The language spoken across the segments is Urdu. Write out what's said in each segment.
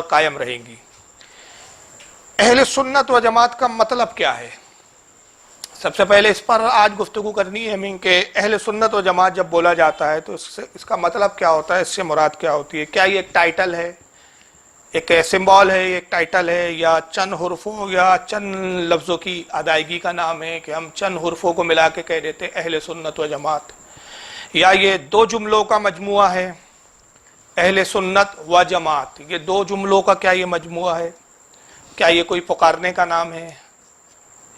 قائم رہیں گی۔ اہل سنت و جماعت کا مطلب کیا ہے؟ سب سے پہلے اس پر آج گفتگو کرنی ہے ہمیں کہ اہل سنت و جماعت جب بولا جاتا ہے تو اس کا مطلب کیا ہوتا ہے، اس سے مراد کیا ہوتی ہے؟ کیا یہ ایک ٹائٹل ہے، ایک سمبول ہے، ایک ٹائٹل ہے، یا چند حرفوں یا چند لفظوں کی ادائیگی کا نام ہے کہ ہم چند حرفوں کو ملا کے کہہ دیتے اہل سنت و جماعت، یا یہ دو جملوں کا مجموعہ ہے اہل سنت و جماعت؟ یہ دو جملوں کا کیا یہ مجموعہ ہے؟ کیا یہ کوئی پکارنے کا نام ہے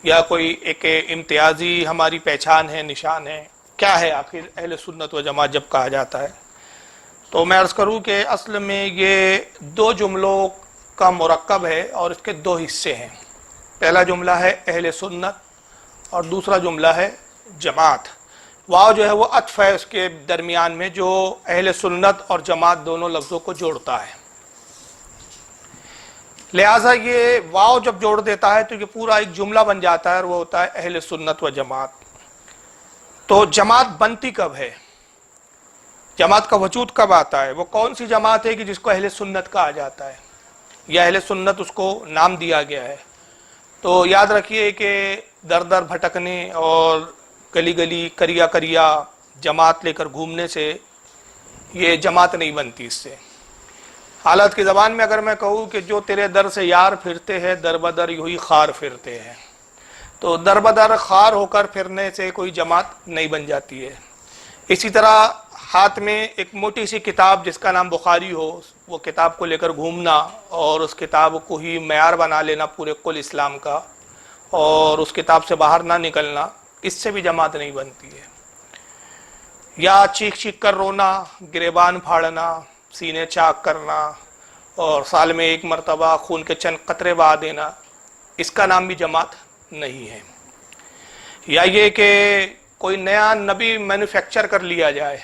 یا کوئی ایک امتیازی ہماری پہچان ہے، نشان ہے؟ کیا ہے آخر اہل سنت و جماعت جب کہا جاتا ہے؟ تو میں عرض کروں کہ اصل میں یہ دو جملوں کا مرکب ہے اور اس کے دو حصے ہیں۔ پہلا جملہ ہے اہل سنت اور دوسرا جملہ ہے جماعت۔ واو جو ہے وہ عطف ہے اس کے درمیان میں جو اہل سنت اور جماعت دونوں لفظوں کو جوڑتا ہے، لہٰذا یہ واو جب جوڑ دیتا ہے تو یہ پورا ایک جملہ بن جاتا ہے اور وہ ہوتا ہے اہل سنت و جماعت۔ تو جماعت بنتی کب ہے؟ جماعت کا وجود کب آتا ہے؟ وہ کون سی جماعت ہے کہ جس کو اہل سنت کہا جاتا ہے یا اہل سنت اس کو نام دیا گیا ہے؟ تو یاد رکھیے کہ در در بھٹکنے اور گلی گلی کریا کریا جماعت لے کر گھومنے سے یہ جماعت نہیں بنتی۔ اس سے حالت کی زبان میں اگر میں کہوں کہ جو تیرے در سے یار پھرتے ہیں در بدر یوں ہی خار پھرتے ہیں، تو در بدر خار ہو کر پھرنے سے کوئی جماعت نہیں بن جاتی ہے۔ اسی طرح ہاتھ میں ایک موٹی سی کتاب جس کا نام بخاری ہو، وہ کتاب کو لے کر گھومنا اور اس کتاب کو ہی معیار بنا لینا پورے کل اسلام کا اور اس کتاب سے باہر نہ نکلنا، اس سے بھی جماعت نہیں بنتی ہے۔ یا چیخ چیخ کر رونا، گریبان پھاڑنا، سینے چاک کرنا اور سال میں ایک مرتبہ خون کے چند قطرے بہا دینا، اس کا نام بھی جماعت نہیں ہے۔ یا یہ کہ کوئی نیا نبی مینوفیکچر کر لیا جائے،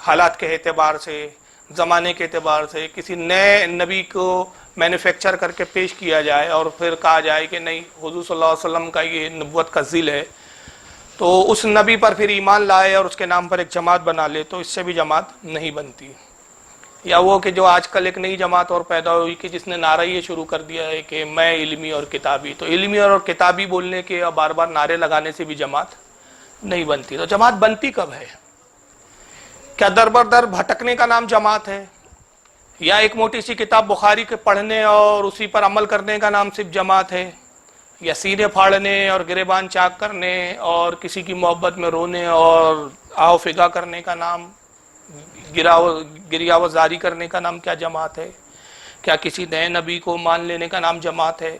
حالات کے اعتبار سے، زمانے کے اعتبار سے کسی نئے نبی کو مینوفیکچر کر کے پیش کیا جائے اور پھر کہا جائے کہ نہیں حضور صلی اللہ علیہ وسلم کا یہ نبوت کا ذیل ہے، تو اس نبی پر پھر ایمان لائے اور اس کے نام پر ایک جماعت بنا لے، تو اس سے بھی جماعت نہیں بنتی۔ یا وہ کہ جو آج کل ایک نئی جماعت اور پیدا ہوئی کہ جس نے نعرہ یہ شروع کر دیا ہے کہ میں علمی اور کتابی، تو علمی اور کتابی بولنے کے اور بار بار نعرے لگانے سے بھی جماعت نہیں بنتی۔ تو جماعت بنتی کب ہے؟ کیا در بر در بھٹکنے کا نام جماعت ہے؟ یا ایک موٹی سی کتاب بخاری کے پڑھنے اور اسی پر عمل کرنے کا نام صرف جماعت ہے؟ یا سینے پھاڑنے اور گریبان چاک کرنے اور کسی کی محبت میں رونے اور آو فگا کرنے کا نام، گریہ و زاری کرنے کا نام کیا جماعت ہے؟ کیا کسی نئے نبی کو مان لینے کا نام جماعت ہے؟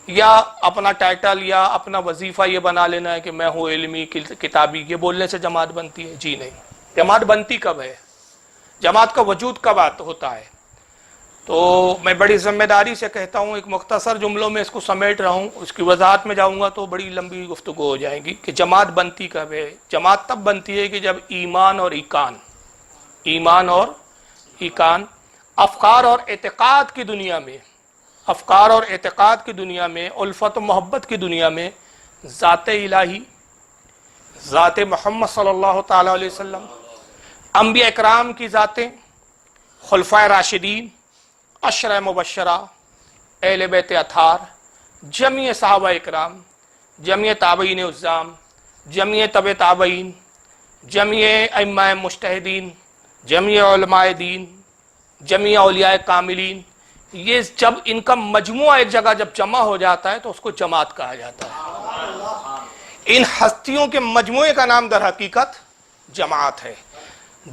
یا اپنا ٹائٹل یا اپنا وظیفہ یہ بنا لینا ہے کہ میں ہوں علمی کتابی، یہ بولنے سے جماعت بنتی ہے؟ جی نہیں۔ جماعت بنتی کب ہے؟ جماعت کا وجود کب ہوتا ہے؟ تو میں بڑی ذمہ داری سے کہتا ہوں، ایک مختصر جملوں میں اس کو سمیٹ رہا ہوں، اس کی وضاحت میں جاؤں گا تو بڑی لمبی گفتگو ہو جائے گی کہ جماعت بنتی کب ہے۔ جماعت تب بنتی ہے کہ جب ایمان اور ایقان افکار اور اعتقاد کی دنیا میں الفت و محبت کی دنیا میں ذات الہی، ذات محمد صلی اللہ تعالی علیہ وسلم، انبیاء اکرام کی ذاتیں، خلفائے راشدین، عشرہ مبشرہ، اہل بیت اطہار، جمیع صحابہ اکرام، جمیع تابعین عظام، جمیع تبع تابعین، جمیع ائمہ مجتہدین، جمیع علماء دین، جمیع اولیاء کاملین، یہ جب ان کا مجموعہ ایک جگہ جب جمع ہو جاتا ہے تو اس کو جماعت کہا جاتا ہے۔ ان ہستیوں کے مجموعے کا نام در حقیقت جماعت ہے۔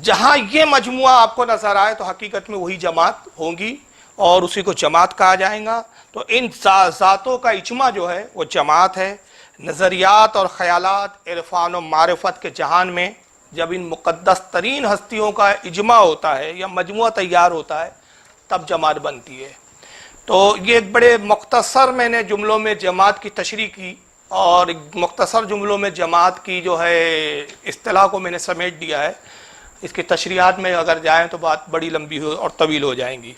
جہاں یہ مجموعہ آپ کو نظر آئے تو حقیقت میں وہی جماعت ہوگی اور اسی کو جماعت کہا جائے گا۔ تو ان ذاتوں کا اجماع جو ہے وہ جماعت ہے۔ نظریات اور خیالات، عرفان و معرفت کے جہان میں جب ان مقدس ترین ہستیوں کا اجماع ہوتا ہے یا مجموعہ تیار ہوتا ہے تب جماعت بنتی ہے۔ تو یہ ایک بڑے مختصر میں نے جملوں میں جماعت کی تشریح کی اور مختصر جملوں میں جماعت کی جو ہے اصطلاح کو میں نے سمیٹ دیا ہے۔ اس کی تشریحات میں اگر جائیں تو بات بڑی لمبی اور طویل ہو جائیں گی۔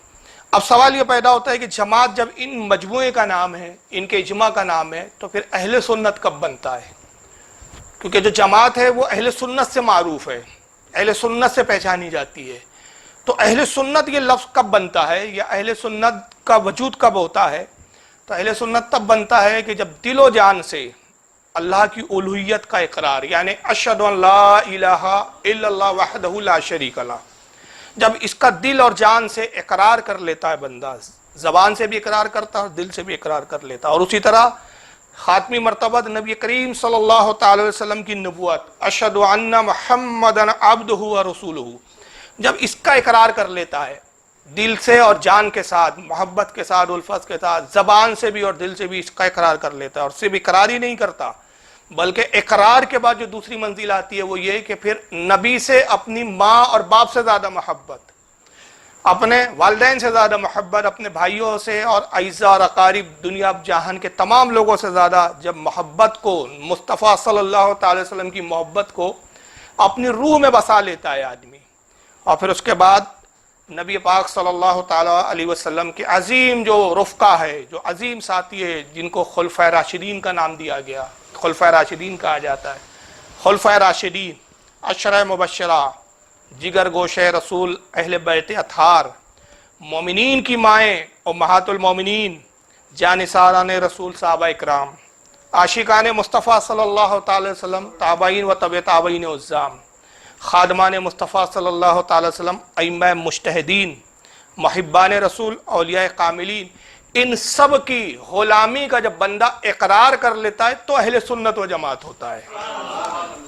اب سوال یہ پیدا ہوتا ہے کہ جماعت جب ان مجموعے کا نام ہے، ان کے اجماع کا نام ہے، تو پھر اہل سنت کب بنتا ہے؟ کیونکہ جو جماعت ہے وہ اہل سنت سے معروف ہے، اہل سنت سے پہچانی جاتی ہے۔ تو اہل سنت یہ لفظ کب بنتا ہے یا اہل سنت کا وجود کب ہوتا ہے؟ تو اہل سنت تب بنتا ہے کہ جب دل و جان سے اللہ کی الوہیت کا اقرار، یعنی اشہد ان لا الہ الا اللہ وحدہ لا شریک لہ، جب اس کا دل اور جان سے اقرار کر لیتا ہے بندہ، زبان سے بھی اقرار کرتا ہے اور دل سے بھی اقرار کر لیتا ہے. اور اسی طرح خاتمی مرتبہ نبی کریم صلی اللہ تعالی وسلم کی نبوت، اشہد ان محمدً عبدہ ورسولہ، جب اس کا اقرار کر لیتا ہے دل سے اور جان کے ساتھ، محبت کے ساتھ، الفت کے ساتھ، زبان سے بھی اور دل سے بھی اس کا اقرار کر لیتا ہے، اور صرف اقرار ہی نہیں کرتا بلکہ اقرار کے بعد جو دوسری منزل آتی ہے وہ یہ کہ پھر نبی سے اپنی ماں اور باپ سے زیادہ محبت، اپنے والدین سے زیادہ محبت، اپنے بھائیوں سے اور اعزاء اور اقارب دنیا جہان کے تمام لوگوں سے زیادہ جب محبت کو، مصطفیٰ صلی اللہ تعالی وسلم کی محبت کو اپنی روح میں بسا لیتا ہے آدمی، اور پھر اس کے بعد نبی پاک صلی اللہ تعالی علیہ وسلم کے عظیم جو رفقا ہے، جو عظیم ساتھی ہے، جن کو خلفائے راشدین کا نام دیا گیا، خلفائے راشدین کہا جاتا ہے، خلفائے راشدین، عشرہ مبشرہ، جگر گوشہ رسول، اہل بیت اطہار، مومنین کی مائیں امہات المومنین، جانثاران رسول صحابہ اکرام، عاشقان مصطفیٰ صلی اللہ تعالی وسلم، تابعین و تبع تابعین عظام، خادمان مصطفیٰ صلی اللہ تعالی وسلم، ائمہ مجتہدین، محبان رسول، اولیاء کاملین، ان سب کی غلامی کا جب بندہ اقرار کر لیتا ہے تو اہل سنت و جماعت ہوتا ہے،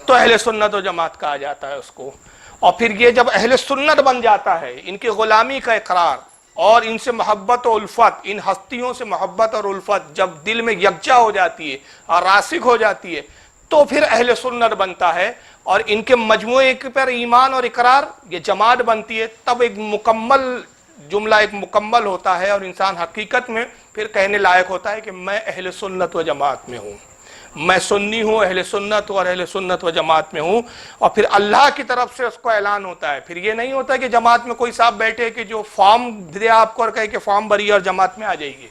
تو اہل سنت و جماعت کہا جاتا ہے اس کو. اور پھر یہ جب اہل سنت بن جاتا ہے، ان کی غلامی کا اقرار اور ان سے محبت و الفت، ان ہستیوں سے محبت اور الفت جب دل میں یکجا ہو جاتی ہے اور راسخ ہو جاتی ہے تو پھر اہل سنت بنتا ہے، اور ان کے مجموعے پر ایمان اور اقرار یہ جماعت بنتی ہے. تب ایک مکمل جملہ، ایک مکمل ہوتا ہے، اور انسان حقیقت میں پھر کہنے لائق ہوتا ہے کہ میں اہل سنت و جماعت میں ہوں، میں سنی ہوں، اہل سنت اور اہل سنت و جماعت میں ہوں. اور پھر اللہ کی طرف سے اس کو اعلان ہوتا ہے. پھر یہ نہیں ہوتا کہ جماعت میں کوئی صاحب بیٹھے کہ جو فارم دے آپ کو اور کہے کہ فارم بھریے اور جماعت میں آ جائیے،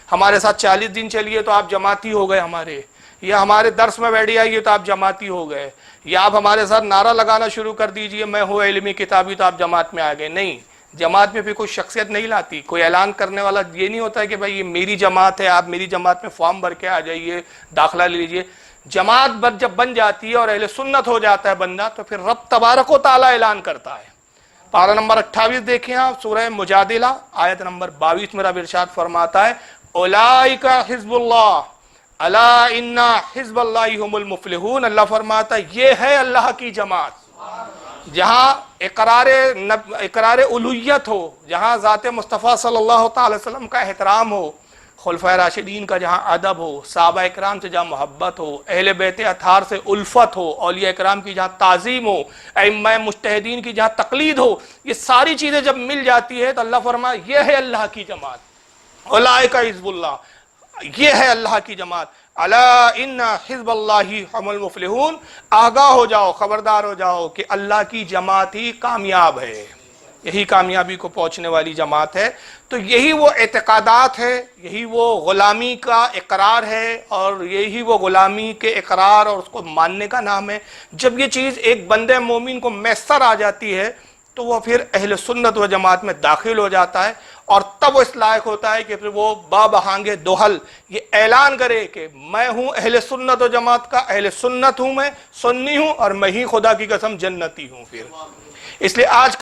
ہمارے ساتھ 40 دن چلیے تو آپ جماعتی ہو گئے ہمارے، یا ہمارے درس میں بیٹھ آئیے تو آپ جماعتی ہو گئے، یا آپ ہمارے ساتھ نعرہ لگانا شروع کر دیجئے میں ہوں علمی کتابی تو آپ جماعت میں آ گئے. نہیں، جماعت میں پھر کوئی شخصیت نہیں لاتی، کوئی اعلان کرنے والا یہ نہیں ہوتا ہے کہ بھائی یہ میری جماعت ہے، آپ میری جماعت میں فارم بھر کے آ جائیے، داخلہ لے لیجئے. جماعت جب بن جاتی ہے اور اہل سنت ہو جاتا ہے بندہ تو پھر رب تبارک و تعالی اعلان کرتا ہے. پارہ نمبر 28 دیکھیں آپ، سورہ مجادلہ آیت نمبر 22 میں رب ارشاد فرماتا ہے اولئک حزب اللہ الا ان حزب اللہ هم المفلحون. اللہ فرماتا ہے یہ ہے اللہ کی جماعت، جہاں اقرار الوہیت ہو، جہاں ذات مصطفیٰ صلی اللہ تعالی وسلم کا احترام ہو، خلفائے راشدین کا جہاں ادب ہو، صحابہ اکرام سے جہاں محبت ہو، اہل بیت اطہار سے الفت ہو، اولیاء اکرام کی جہاں تعظیم ہو، ائمہ مجتہدین کی جہاں تقلید ہو، یہ ساری چیزیں جب مل جاتی ہے تو اللہ فرمایا یہ ہے اللہ کی جماعت. اولئک حزب اللہ، یہ ہے اللہ کی جماعت. الا ان حزب اللہ هم المفلحون، آگاہ ہو جاؤ، خبردار ہو جاؤ کہ اللہ کی جماعت ہی کامیاب ہے، یہی کامیابی کو پہنچنے والی جماعت ہے. تو یہی وہ اعتقادات ہے، یہی وہ غلامی کا اقرار ہے، اور یہی وہ غلامی کے اقرار اور اس کو ماننے کا نام ہے. جب یہ چیز ایک بندے مومن کو میسر آ جاتی ہے تو وہ پھر اہل سنت و جماعت میں داخل ہو جاتا ہے، اور تب وہ اس لائق ہوتا ہے کہ پھر وہ بابہانگ دوحل یہ اعلان کرے کہ میں ہوں اہل سنت و جماعت کا، اہل سنت ہوں، میں سنی ہوں، اور میں ہی خدا کی قسم جنتی ہوں. پھر اس لیے آج